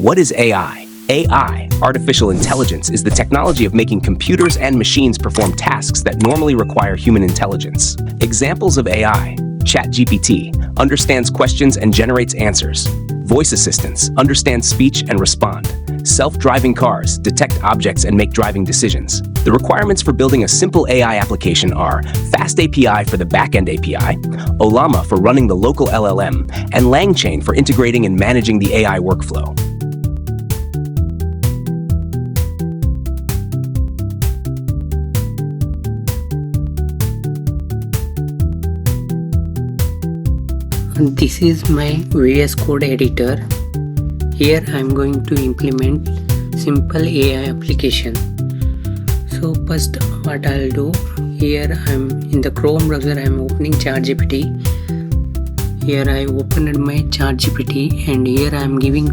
What is AI? AI, artificial intelligence, is the technology of making computers and machines perform tasks that normally require human intelligence. Examples of AI: ChatGPT understands questions and generates answers. Voice assistants understand speech and respond. Self-driving cars detect objects and make driving decisions. The requirements for building a simple AI application are FastAPI for the backend API, Ollama for running the local LLM, and LangChain for integrating and managing the AI workflow. This is my VS Code editor. Here I am going to implement simple AI application. So first what I'll do, here I'm in the Chrome browser, I'm opening ChatGPT. Here I opened my ChatGPT and here I'm giving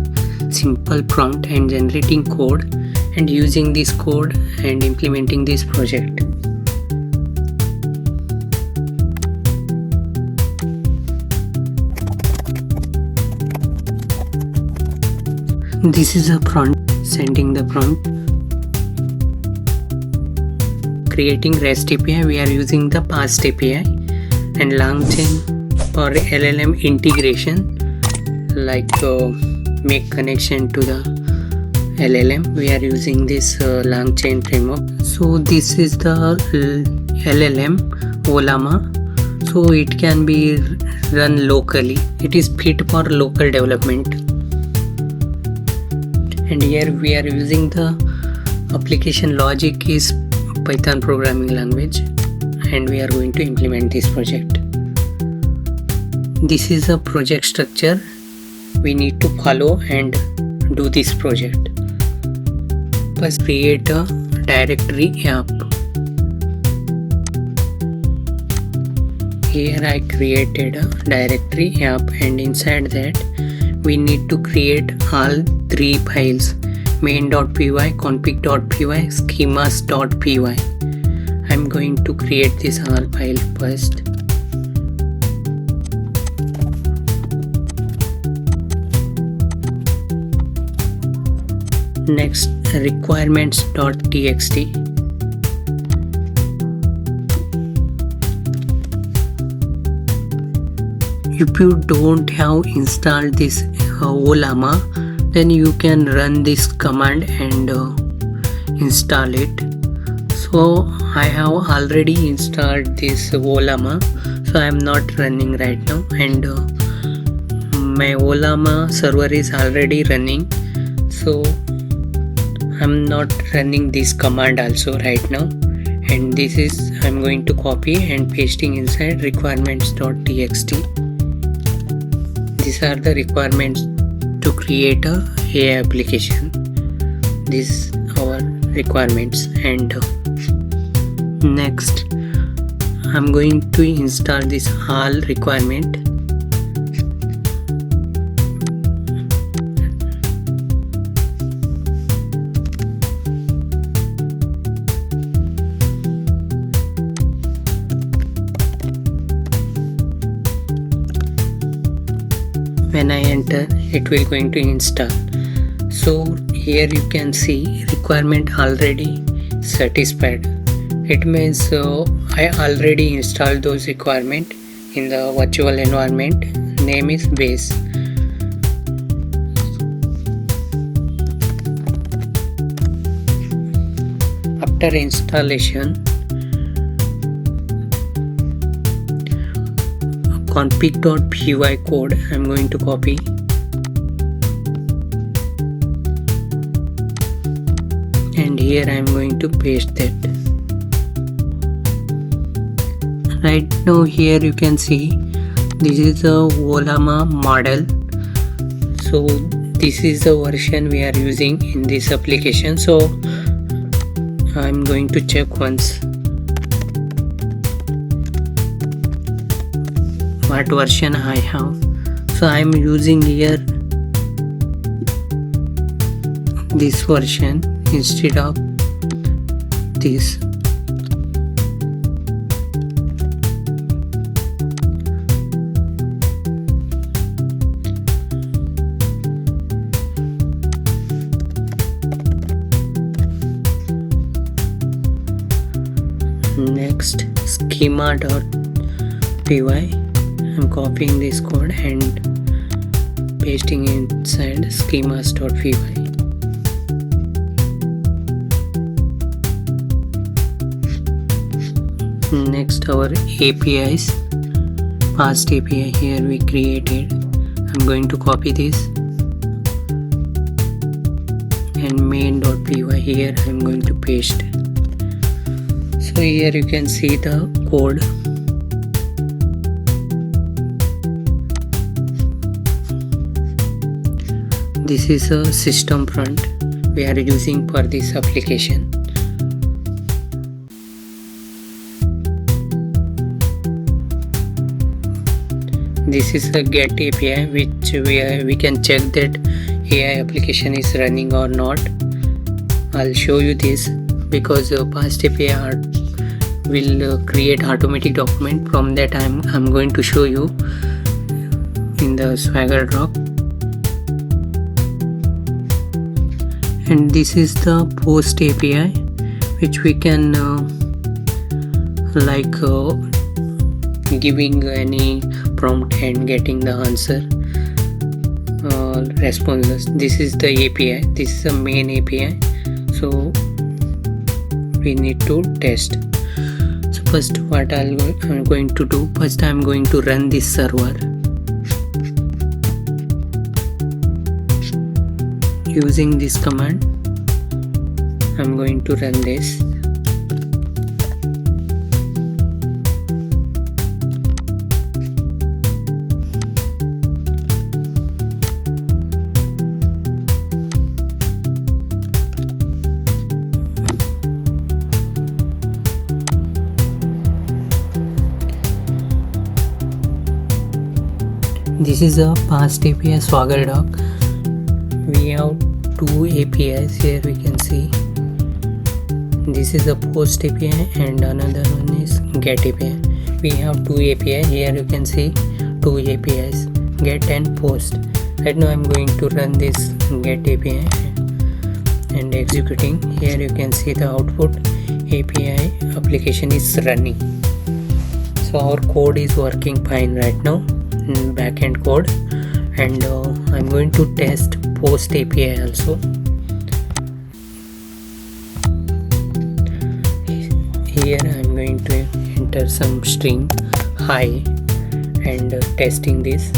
simple prompt and generating code and using this code and implementing this project. This is a prompt, sending the prompt. Creating REST API, we are using the FastAPI, and LangChain for LLM integration, like make connection to the LLM. We are using this LangChain framework. So this is the LLM Ollama. So it can be run locally. It is fit for local development. And here we are using the application logic is Python programming language, and we are going to implement this project. This is a project structure we need to follow and do this project. First create a directory app. Here I created a directory app, and inside that we need to create all three files: main.py, config.py, schemas.py. I'm going to create this all file first. Next, requirements.txt. If you don't have installed this Ollama, then you can run this command and install it. So I have already installed this Ollama, so I am not running right now, and my Ollama server is already running, so I'm not running this command also right now. And this is I'm going to copy and pasting inside requirements.txt. These are the requirements to create a AI application. These are requirements. And next I'm going to install this all requirement. When I enter, it will going to install. So here you can see requirement already satisfied. It means I already installed those requirement in the virtual environment. Name is base. After installation, config.py code I'm going to copy, and here I'm going to paste that. Right now here you can see this is a Ollama model. So this is the version we are using in this application. So I'm going to check once what version I have. So I am using here this version instead of this. next schema.py. I'm copying this code and pasting inside schemas.py. Next, our APIs, FastAPI here we created. I'm going to copy this, and main.py here I'm going to paste. So here you can see the code. This is a system front we are using for this application. This is a get API which we can check that AI application is running or not. I'll show you this because FastAPI will create automatic document. From that I'm going to show you in the Swagger Rock. And this is the post API which we can giving any prompt and getting the answer responses. This is the API. This is the main API. So we need to test. So first what I'm going to do, first I'm going to run this server using this command. I'm going to run this. This is a FastAPI Swagger doc. We have two APIs here, we can see. This is a post API and another one is get API. We have two API here, you can see two APIs, get and post. Right now I'm going to run this get API and executing. Here you can see the output. API application is running. So our code is working fine right now, backend code, and I'm going to test post API also. Here I'm going to enter some string hi and testing this.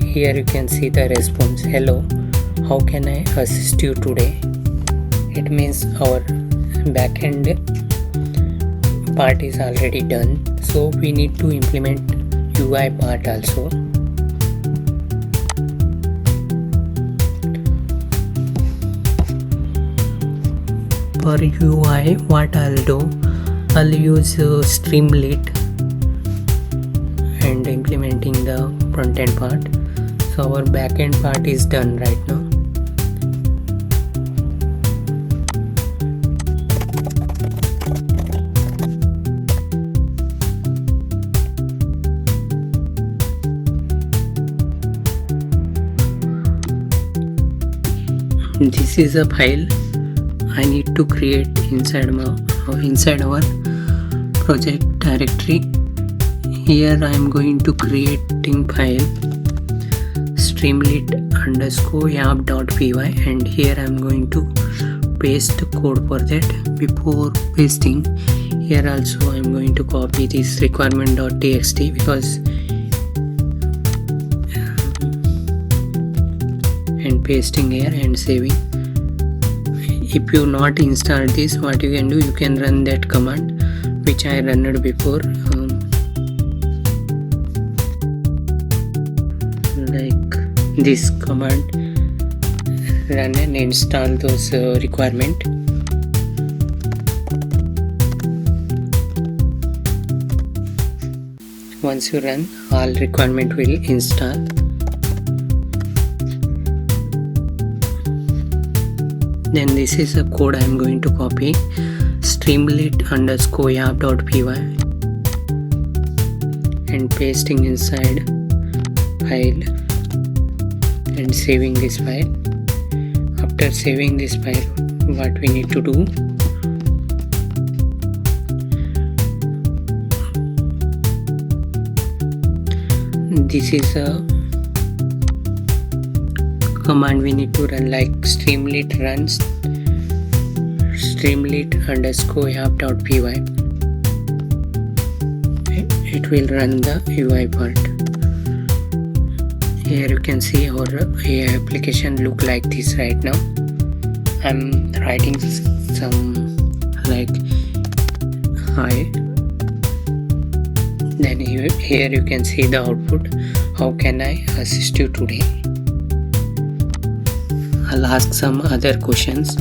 Here you can see the response, hello, how can I assist you today? It means our backend part is already done, so we need to implement UI part also. For UI, what I'll do, I'll use Streamlit and implementing the front end part. So our backend part is done right now. This is a file I need to create inside our project directory. Here I am going to creating file streamlit_app.py, and here I am going to paste the code for that. Before pasting, here also I am going to copy this requirement.txt because and pasting here and saving. If you not install this, what you can do, you can run that command which I ran before, like this command, run and install those requirement. Once you run, all requirement will install. Then this is a code I am going to copy, streamlit_app.py, and pasting inside file and saving this file. After saving this file, what we need to do, this is a command we need to run, like streamlit runs streamlit_app.py. It will run the UI part. Here you can see our AI application look like this right now. I'm writing some like hi. Then here you can see the output. How can I assist you today? I'll ask some other questions.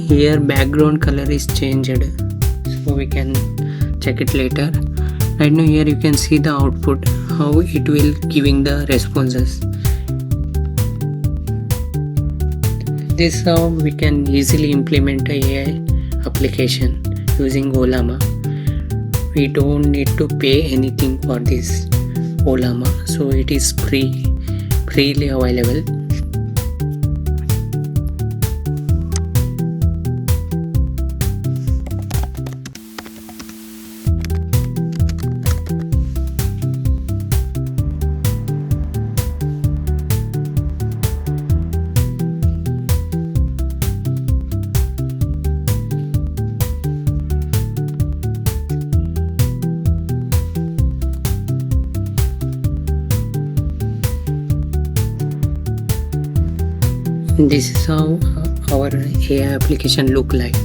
Here background color is changed, so we can check it later. Right now here you can see the output, how it will giving the responses. This is how we can easily implement a AI application using Ollama. We don't need to pay anything for this Ollama, so it is freely available. This is how our AI application look like.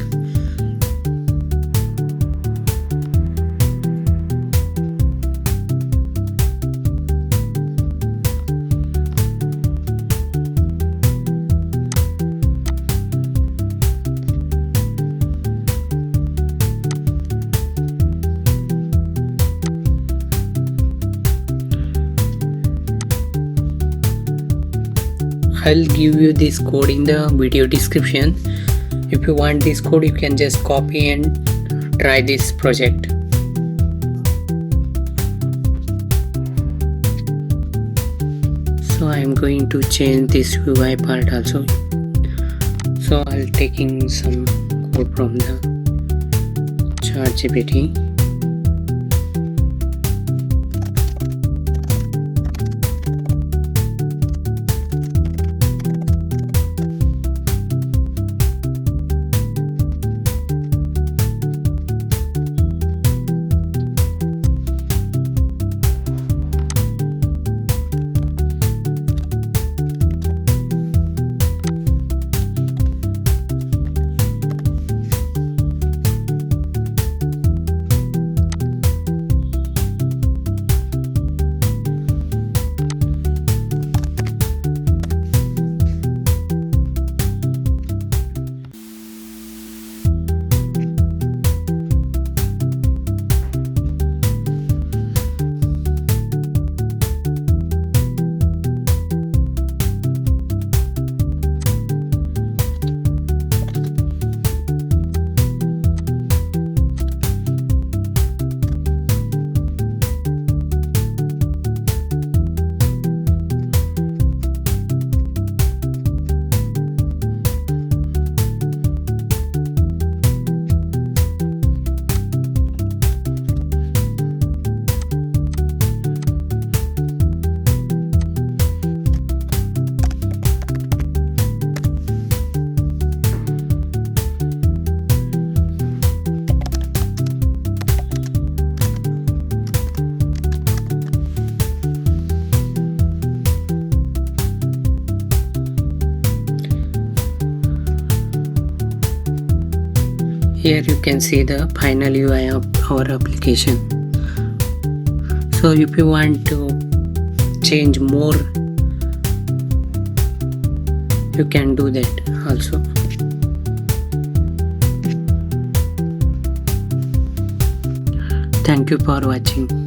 I'll give you this code in the video description. If you want this code, you can just copy and try this project. So I'm going to change this UI part also. So I'll taking some code from the ChatGPT. Here you can see the final UI of our application. So if you want to change more, you can do that also. Thank you for watching.